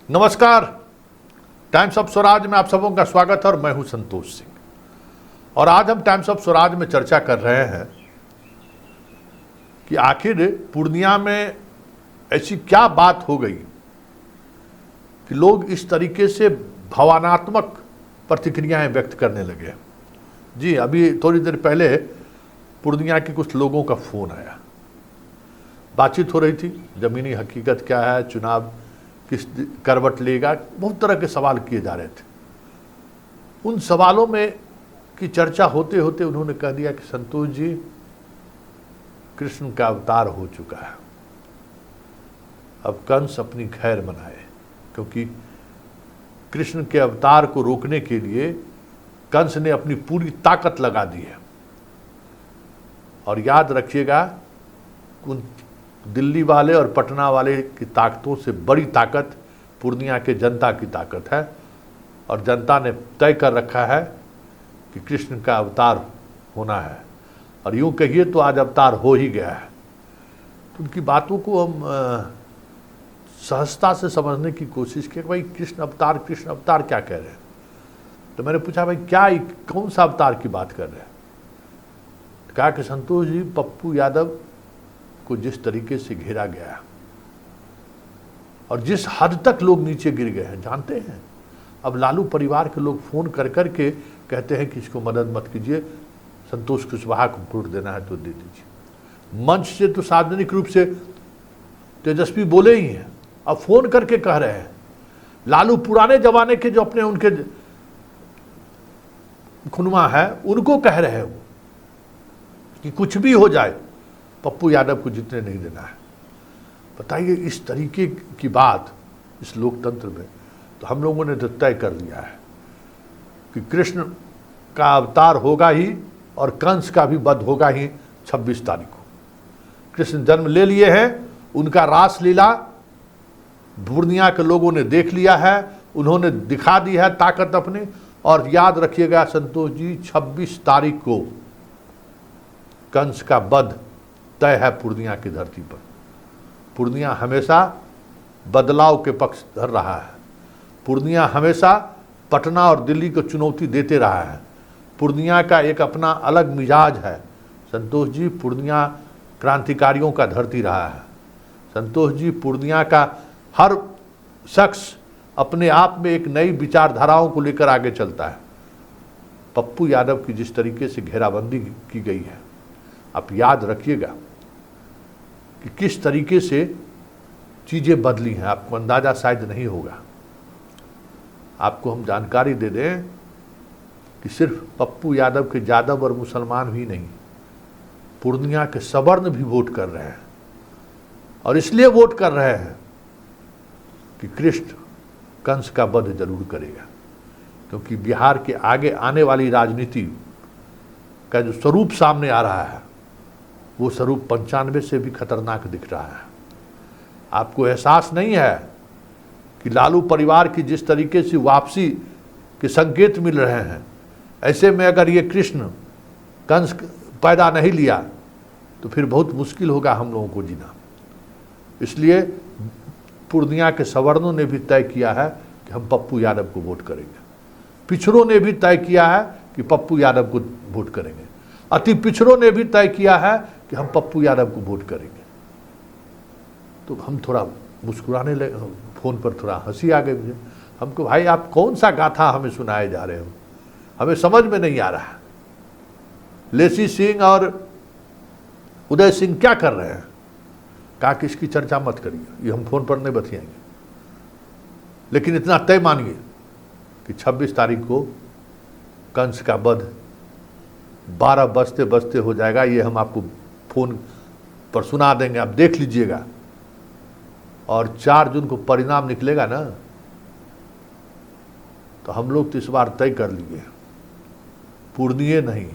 नमस्कार, times of Swaraj में आप सबों का स्वागत है और मैं हूं संतोष सिंह। और आज हम टाइम्स ऑफ स्वराज में चर्चा कर रहे हैं कि आखिर पूर्णिया में ऐसी क्या बात हो गई कि लोग इस तरीके से भावनात्मक प्रतिक्रियाएं व्यक्त करने लगे। जी, अभी थोड़ी देर पहले पूर्णिया के कुछ लोगों का फ़ोन आया, बातचीत हो रही थी, ज़मीनी हकीकत क्या है, चुनाव किस करवट लेगा, बहुत तरह के सवाल किए जा रहे थे। उन सवालों में की चर्चा होते होते उन्होंने कह दिया कि संतोष जी, कृष्ण का अवतार हो चुका है, अब कंस अपनी खैर मनाए, क्योंकि कृष्ण के अवतार को रोकने के लिए कंस ने अपनी पूरी ताकत लगा दी है। और याद रखिएगा, उन दिल्ली वाले और पटना वाले की ताकतों से बड़ी ताकत पूर्णिया के जनता की ताकत है। और जनता ने तय कर रखा है कि कृष्ण का अवतार होना है, और यूँ कहिए तो आज अवतार हो ही गया है। तो उनकी बातों को हम सहजता से समझने की कोशिश की कि भाई कृष्ण अवतार क्या कह रहे हैं। तो मैंने पूछा, भाई क्या कौन सा अवतार की बात कर रहे हैं। कहा कि संतोष जी, पप्पू यादव को जिस तरीके से घेरा गया और जिस हद तक लोग नीचे गिर गए हैं, जानते हैं। अब लालू परिवार के लोग फोन कर कर के कहते हैं कि इसको मदद मत कीजिए, संतोष कुशवाहा को वोट देना है तो दे दीजिए। मंच से तो सार्वजनिक रूप से तेजस्वी बोले ही हैं, अब फोन करके कह रहे हैं। लालू पुराने जमाने के जो अपने उनके खुनवा है उनको कह रहे हैं कि कुछ भी हो जाए पप्पू यादव को जीतने नहीं देना है। बताइए, इस तरीके की बात इस लोकतंत्र में। तो हम लोगों ने तो तय कर लिया है कि कृष्ण का अवतार होगा ही और कंस का भी वध होगा ही 26 तारीख को। कृष्ण जन्म ले लिए हैं, उनका रासलीला पूर्णिया के लोगों ने देख लिया है, उन्होंने दिखा दी है ताकत अपनी। और याद रखिएगा संतोष जी, 26 तारीख को कंस का वध तय है पूर्णिया की धरती पर। पूर्णिया हमेशा बदलाव के पक्ष धर रहा है। पूर्णिया हमेशा पटना और दिल्ली को चुनौती देते रहा है। पूर्णिया का एक अपना अलग मिजाज है संतोष जी। पूर्णिया क्रांतिकारियों का धरती रहा है संतोष जी। पूर्णिया का हर शख्स अपने आप में एक नई विचारधाराओं को लेकर आगे चलता है। पप्पू यादव की जिस तरीके से घेराबंदी की गई है, आप याद रखिएगा कि किस तरीके से चीज़ें बदली हैं, आपको अंदाज़ा शायद नहीं होगा। आपको हम जानकारी दे दें कि सिर्फ पप्पू यादव के यादव और मुसलमान ही नहीं, पूर्णिया के सवर्ण भी वोट कर रहे हैं। और इसलिए वोट कर रहे हैं कि कृष्ण कंस का वध जरूर करेगा, क्योंकि बिहार के आगे आने वाली राजनीति का जो स्वरूप सामने आ रहा है, वो स्वरूप 95 से भी खतरनाक दिख रहा है। आपको एहसास नहीं है कि लालू परिवार की जिस तरीके से वापसी के संकेत मिल रहे हैं, ऐसे में अगर ये कृष्ण कंस पैदा नहीं लिया तो फिर बहुत मुश्किल होगा हम लोगों को जीना। इसलिए पूर्णिया के सवर्णों ने भी तय किया है कि हम पप्पू यादव को वोट करेंगे। पिछड़ों ने भी तय किया है कि पप्पू यादव को वोट करेंगे। अति पिछड़ों ने भी तय किया है कि हम पप्पू यादव को वोट करेंगे। तो हम थोड़ा मुस्कुराने लगे, फोन पर थोड़ा हंसी आ गई मुझे। हमको, भाई आप कौन सा गाथा हमें सुनाए जा रहे हो, हमें समझ में नहीं आ रहा है। लेसी सिंह और उदय सिंह क्या कर रहे हैं। कहा कि इसकी चर्चा मत करिए, ये हम फोन पर नहीं बतियाएंगे, लेकिन इतना तय मानिए कि 26 तारीख को कंस का वध 12 बजते बजते हो जाएगा। ये हम आपको फोन पर सुना देंगे, आप देख लीजिएगा। और 4 जून को परिणाम निकलेगा ना, तो हम लोग तो इस बार तय कर लिए, पूर्णिया नहीं,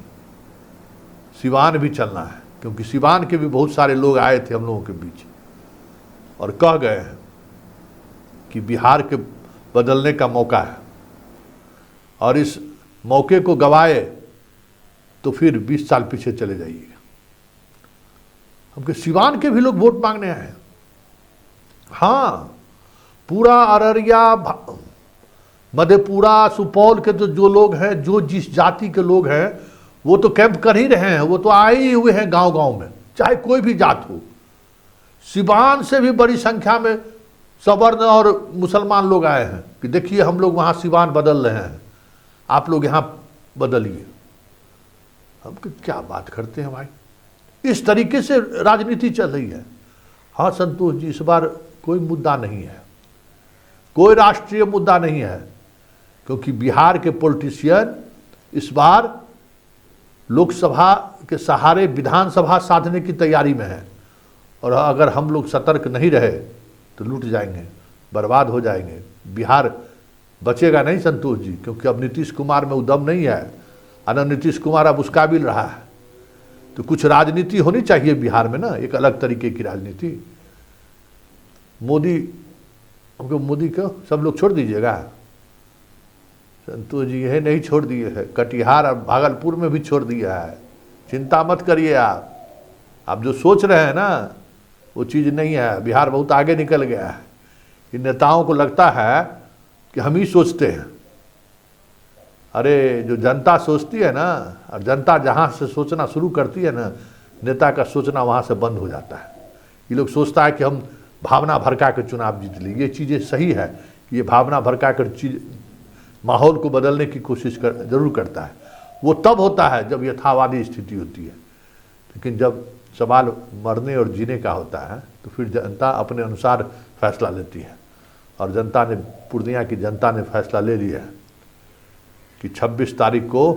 सिवान भी चलना है, क्योंकि सिवान के भी बहुत सारे लोग आए थे हम लोगों के बीच और कह गए हैं कि बिहार के बदलने का मौका है, और इस मौके को गवाए तो फिर 20 साल पीछे चले जाइएगा। हमके सिवान के भी लोग वोट मांगने आए। हाँ, पूरा अररिया, मधेपुरा, सुपौल के तो जो लोग हैं, जो जिस जाति के लोग हैं, वो तो कैंप कर ही रहे हैं, वो तो आए ही हुए हैं गांव गांव में, चाहे कोई भी जात हो। सिवान से भी बड़ी संख्या में सवर्ण और मुसलमान लोग आए हैं कि देखिए हम लोग वहाँ सिवान बदल रहे हैं, आप लोग यहाँ बदलिए। हम क्या बात करते हैं भाई, इस तरीके से राजनीति चल रही है। हाँ संतोष जी, इस बार कोई मुद्दा नहीं है, कोई राष्ट्रीय मुद्दा नहीं है, क्योंकि बिहार के पॉलिटिशियन इस बार लोकसभा के सहारे विधानसभा साधने की तैयारी में है, और अगर हम लोग सतर्क नहीं रहे तो लूट जाएंगे, बर्बाद हो जाएंगे। बिहार बचेगा नहीं संतोष जी, क्योंकि अब नीतीश कुमार में उदम नहीं है, और नीतीश कुमार अब उस काबिल रहा है। तो कुछ राजनीति होनी चाहिए बिहार में ना, एक अलग तरीके की राजनीति। मोदी, हमको मोदी को सब लोग छोड़ दीजिएगा संतोष जी, यह नहीं छोड़ दिए है, कटिहार और भागलपुर में भी छोड़ दिया है। चिंता मत करिए आप जो सोच रहे हैं ना वो चीज़ नहीं है। बिहार बहुत आगे निकल गया है। इन नेताओं को लगता है कि हम ही सोचते हैं। अरे जो जनता सोचती है ना, और जनता जहाँ से सोचना शुरू करती है ना, नेता का सोचना वहाँ से बंद हो जाता है। ये लोग सोचता है कि हम भावना भड़का कर चुनाव जीत ली। ये चीज़ें सही है कि ये भावना भड़का कर चीज माहौल को बदलने की कोशिश जरूर करता है। वो तब होता है जब यथावादी स्थिति होती है, लेकिन जब सवाल मरने और जीने का होता है तो फिर जनता अपने अनुसार फैसला लेती है। और जनता ने, पूर्णिया की जनता ने फैसला ले लिया कि 26 तारीख को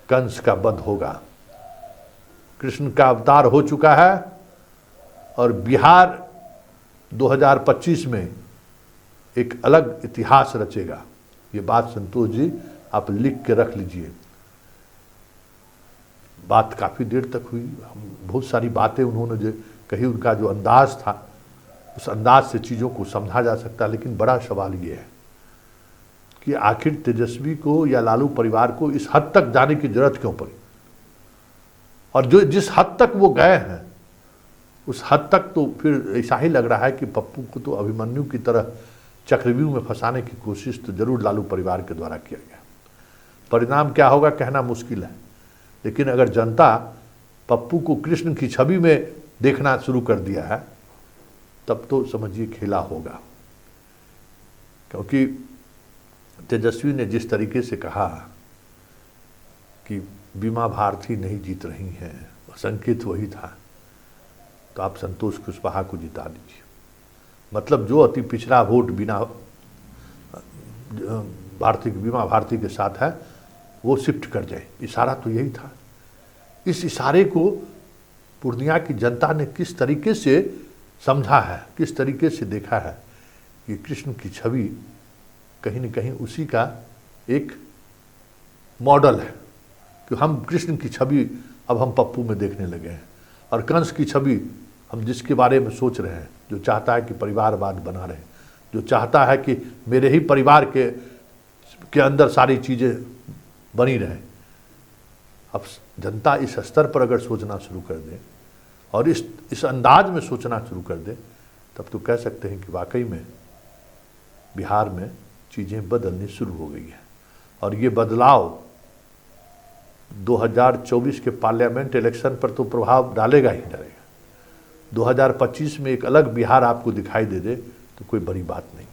कंस का वध होगा। कृष्ण का अवतार हो चुका है और बिहार 2025 में एक अलग इतिहास रचेगा। ये बात संतोष जी आप लिख के रख लीजिए। बात काफ़ी देर तक हुई, बहुत सारी बातें उन्होंने जो कही, उनका जो अंदाज था उस अंदाज से चीज़ों को समझा जा सकता है। लेकिन बड़ा सवाल ये है कि आखिर तेजस्वी को या लालू परिवार को इस हद तक जाने की जरूरत क्यों पड़ी, और जो जिस हद तक वो गए हैं उस हद तक तो फिर ऐसा ही लग रहा है कि पप्पू को तो अभिमन्यु की तरह चक्रव्यूह में फंसाने की कोशिश तो जरूर लालू परिवार के द्वारा किया गया। परिणाम क्या होगा कहना मुश्किल है, लेकिन अगर जनता पप्पू को कृष्ण की छवि में देखना शुरू कर दिया है तब तो समझिए खेला होगा। क्योंकि तेजस्वी ने जिस तरीके से कहा कि बीमा भारती नहीं जीत रही हैं, संकेत वही था, तो आप संतोष कुशवाहा को जिता दीजिए। मतलब जो अति पिछड़ा वोट बिना भारती, बीमा भारती के साथ है वो शिफ्ट कर जाए। इशारा तो यही था। इस इशारे को पूर्णिया की जनता ने किस तरीके से समझा है, किस तरीके से देखा है कि कृष्ण की छवि कहीं न कहीं उसी का एक मॉडल है कि हम कृष्ण की छवि अब हम पप्पू में देखने लगे हैं, और कंस की छवि हम जिसके बारे में सोच रहे हैं, जो चाहता है कि परिवारवाद बना रहे, जो चाहता है कि मेरे ही परिवार के अंदर सारी चीज़ें बनी रहे। अब जनता इस स्तर पर अगर सोचना शुरू कर दे और इस अंदाज में सोचना शुरू कर दे, तब तो कह सकते हैं कि वाकई में बिहार में चीज़ें बदलनी शुरू हो गई है। और ये बदलाव 2024 के पार्लियामेंट इलेक्शन पर तो प्रभाव डालेगा ही डालेगा। 2025 में एक अलग बिहार आपको दिखाई दे दे तो कोई बड़ी बात नहीं।